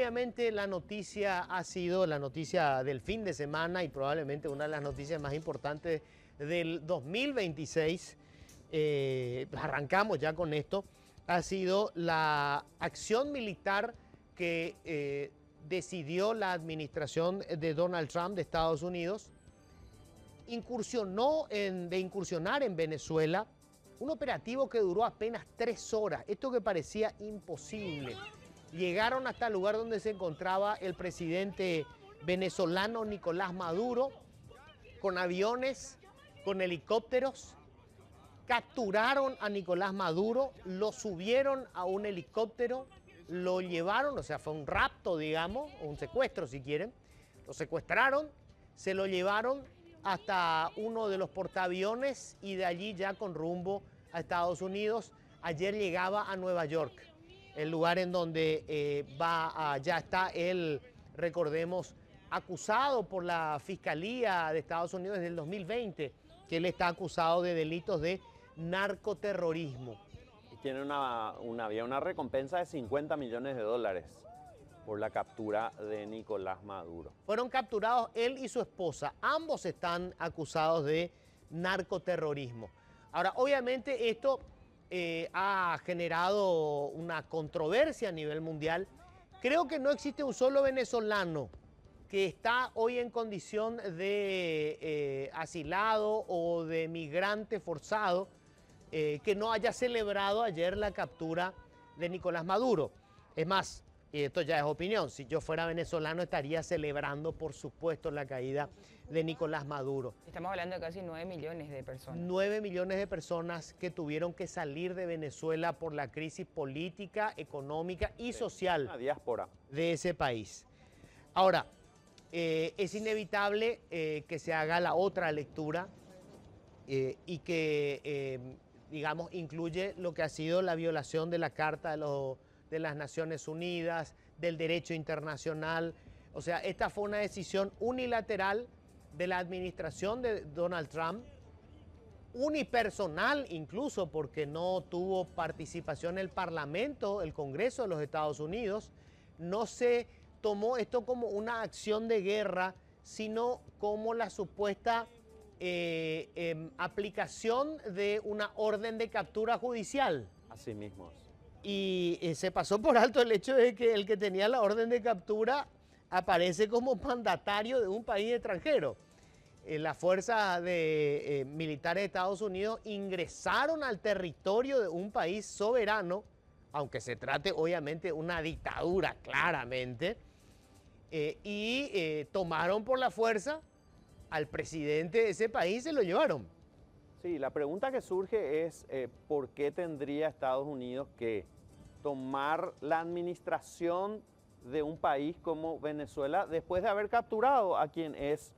obviamente la noticia ha sido la noticia del fin de semana y probablemente una de las noticias más importantes del 2026. Arrancamos ya con esto. Ha sido la acción militar que decidió la administración de Donald Trump de Estados Unidos. Incursionar en Venezuela, un operativo que duró apenas 3 horas, esto que parecía imposible. Llegaron hasta el lugar donde se encontraba el presidente venezolano Nicolás Maduro, con aviones, con helicópteros. Capturaron a Nicolás Maduro, lo subieron a un helicóptero, lo llevaron, o sea, fue un rapto, digamos, o un secuestro si quieren. Lo secuestraron, se lo llevaron hasta uno de los portaaviones y de allí ya con rumbo a Estados Unidos. Ayer llegaba a Nueva York, el lugar en donde ya está él, recordemos, acusado por la Fiscalía de Estados Unidos desde el 2020, que él está acusado de delitos de narcoterrorismo. Y tiene había una recompensa de $50 millones por la captura de Nicolás Maduro. Fueron capturados él y su esposa. Ambos están acusados de narcoterrorismo. Ahora, obviamente esto ha generado una controversia a nivel mundial. Creo que no existe un solo venezolano que está hoy en condición de asilado o de migrante forzado que no haya celebrado ayer la captura de Nicolás Maduro. Es más, y esto ya es opinión, si yo fuera venezolano estaría celebrando, por supuesto, la caída de Nicolás Maduro. Estamos hablando de casi 9 millones de personas. 9 millones de personas que tuvieron que salir de Venezuela por la crisis política, económica y social Una diáspora de ese país. Ahora, es inevitable que se haga la otra lectura y que, digamos, incluye lo que ha sido la violación de la Carta de las Naciones Unidas, del derecho internacional. O sea, esta fue una decisión unilateral de la administración de Donald Trump, unipersonal incluso, porque no tuvo participación el Parlamento, el Congreso de los Estados Unidos. No se tomó esto como una acción de guerra, sino como la supuesta aplicación de una orden de captura judicial. así mismos. Y se pasó por alto el hecho de que el que tenía la orden de captura aparece como mandatario de un país extranjero. Las fuerzas militares de Estados Unidos ingresaron al territorio de un país soberano, aunque se trate obviamente de una dictadura claramente, y tomaron por la fuerza al presidente de ese país y se lo llevaron. Sí, la pregunta que surge es ¿por qué tendría Estados Unidos que tomar la administración de un país como Venezuela después de haber capturado a quien es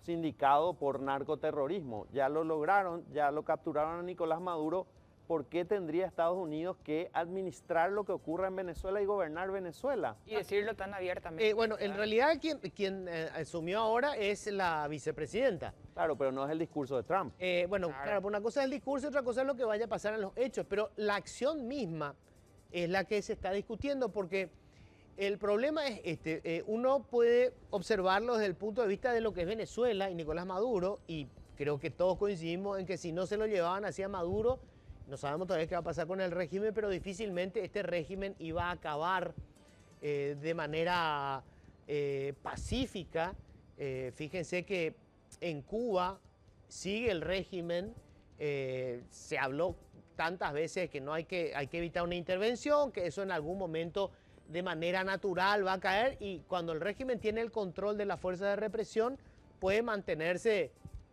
sindicado por narcoterrorismo? Ya lo lograron, ya lo capturaron a Nicolás Maduro. ¿Por qué tendría Estados Unidos que administrar lo que ocurra en Venezuela y gobernar Venezuela? Y decirlo tan abiertamente. Bueno, en realidad quien asumió ahora es la vicepresidenta. Claro, pero no es el discurso de Trump. Bueno, claro, una cosa es el discurso y otra cosa es lo que vaya a pasar en los hechos, pero la acción misma es la que se está discutiendo, porque el problema es uno puede observarlo desde el punto de vista de lo que es Venezuela y Nicolás Maduro, y creo que todos coincidimos en que si no se lo llevaban hacia Maduro, no sabemos todavía qué va a pasar con el régimen, pero difícilmente este régimen iba a acabar de manera pacífica. Fíjense que en Cuba sigue el régimen, se habló tantas veces que hay que evitar una intervención, que eso en algún momento de manera natural va a caer, y cuando el régimen tiene el control de la fuerza de represión puede mantenerse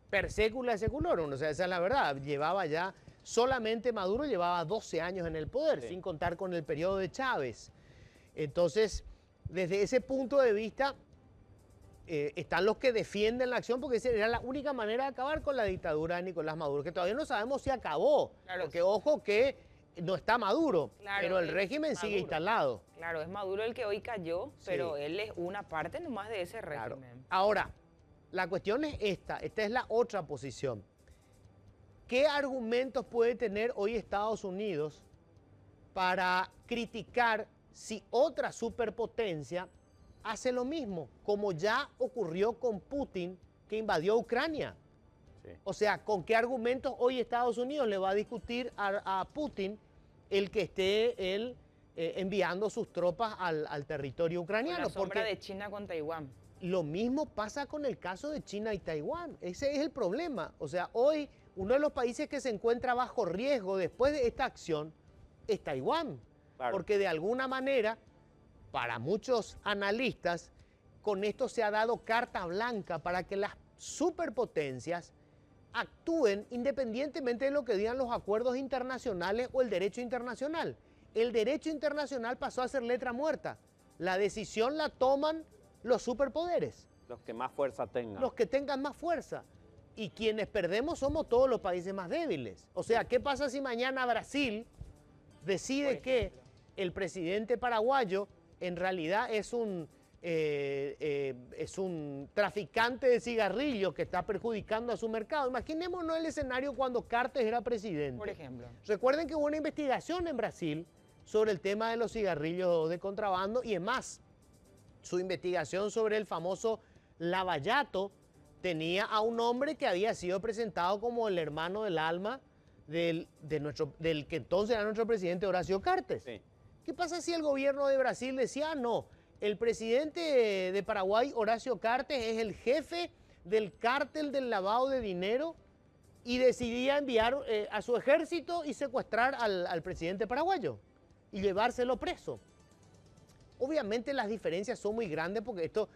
per secula seculorum. O sea, esa es la verdad. Solamente Maduro llevaba 12 años en el poder, sí, sin contar con el periodo de Chávez. Entonces, desde ese punto de vista, están los que defienden la acción, porque esa era la única manera de acabar con la dictadura de Nicolás Maduro, que todavía no sabemos si acabó. Claro, porque ojo que no está Maduro, claro, pero el régimen sigue instalado. Claro, es Maduro el que hoy cayó, sí, pero él es una parte nomás de ese régimen. Claro. Ahora, la cuestión es esta es la otra posición. ¿Qué argumentos puede tener hoy Estados Unidos para criticar si otra superpotencia hace lo mismo, como ya ocurrió con Putin, que invadió Ucrania. Sí. O sea, ¿con qué argumentos hoy Estados Unidos le va a discutir a Putin el que esté él enviando sus tropas al territorio ucraniano? La sombra Porque de China con Taiwán. lo mismo pasa con el caso de China y Taiwán. Ese es el problema. O sea, hoy uno de los países que se encuentra bajo riesgo después de esta acción es Taiwán. Claro. Porque de alguna manera, para muchos analistas, con esto se ha dado carta blanca para que las superpotencias actúen independientemente de lo que digan los acuerdos internacionales o el derecho internacional. El derecho internacional pasó a ser letra muerta. La decisión la toman los superpoderes, Los que más fuerza tengan. los que tengan más fuerza. Y quienes perdemos somos todos los países más débiles. O sea, ¿qué pasa si mañana Brasil decide que el presidente paraguayo en realidad es un traficante de cigarrillos que está perjudicando a su mercado? Imaginémonos el escenario cuando Cartes era presidente. Por ejemplo. Recuerden que hubo una investigación en Brasil sobre el tema de los cigarrillos de contrabando y es más, su investigación sobre el famoso lavallato tenía a un hombre que había sido presentado como el hermano del alma del que entonces era nuestro presidente Horacio Cartes. Sí. ¿Qué pasa si el gobierno de Brasil decía, no, el presidente de Paraguay, Horacio Cartes, es el jefe del cártel del lavado de dinero y decidía enviar a su ejército y secuestrar al presidente paraguayo y llevárselo preso? Obviamente las diferencias son muy grandes porque esto,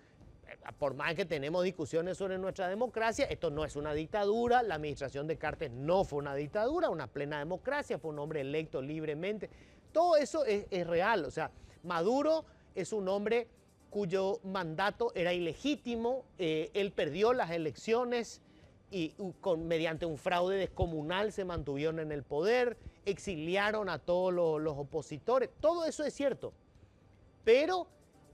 por más que tenemos discusiones sobre nuestra democracia, esto no es una dictadura, la administración de Cartes no fue una dictadura, una plena democracia, fue un hombre electo libremente. Todo eso es real, o sea, Maduro es un hombre cuyo mandato era ilegítimo, él perdió las elecciones y mediante un fraude descomunal se mantuvieron en el poder, exiliaron a todos los opositores, todo eso es cierto. Pero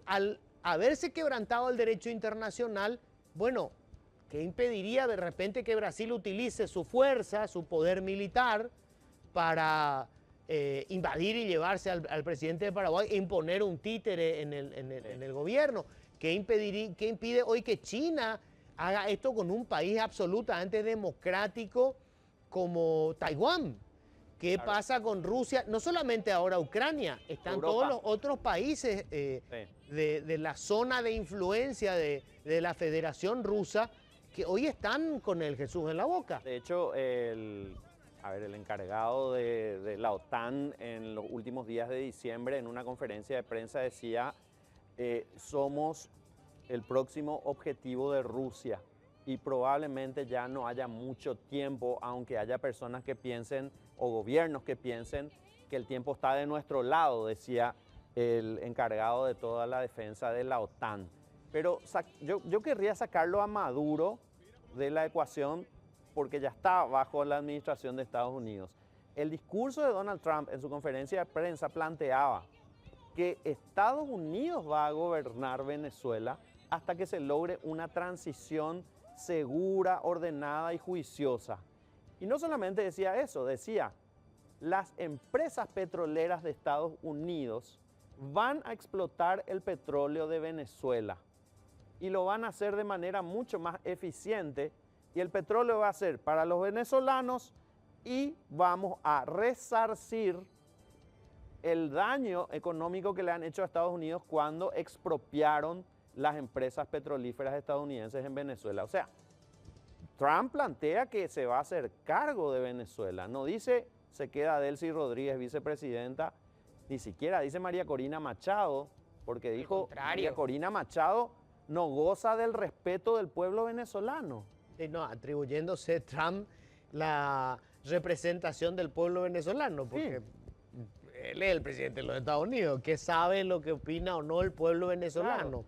al haberse quebrantado el derecho internacional, bueno, ¿qué impediría de repente que Brasil utilice su fuerza, su poder militar para invadir y llevarse al presidente de Paraguay e imponer un títere en el gobierno? ¿Qué impide hoy que China haga esto con un país absolutamente democrático como Taiwán? ¿Qué pasa con Rusia? No solamente ahora Ucrania, están Europa. todos los otros países de la zona de influencia de la Federación Rusa que hoy están con el Jesús en la boca. De hecho, el encargado de la OTAN en los últimos días de diciembre en una conferencia de prensa decía, somos el próximo objetivo de Rusia y probablemente ya no haya mucho tiempo, aunque haya personas que piensen o gobiernos que piensen que el tiempo está de nuestro lado, decía el encargado de toda la defensa de la OTAN. Pero yo querría sacarlo a Maduro de la ecuación porque ya está bajo la administración de Estados Unidos. El discurso de Donald Trump en su conferencia de prensa planteaba que Estados Unidos va a gobernar Venezuela hasta que se logre una transición segura, ordenada y juiciosa. Y no solamente decía eso, decía, las empresas petroleras de Estados Unidos van a explotar el petróleo de Venezuela y lo van a hacer de manera mucho más eficiente y el petróleo va a ser para los venezolanos y vamos a resarcir el daño económico que le han hecho a Estados Unidos cuando expropiaron las empresas petrolíferas estadounidenses en Venezuela. O sea, Trump plantea que se va a hacer cargo de Venezuela. No dice se queda Delcy Rodríguez, vicepresidenta, ni siquiera dice María Corina Machado, porque dijo María Corina Machado no goza del respeto del pueblo venezolano. No, atribuyéndose Trump la representación del pueblo venezolano, porque él es el presidente de los Estados Unidos, que sabe lo que opina o no el pueblo venezolano. Claro.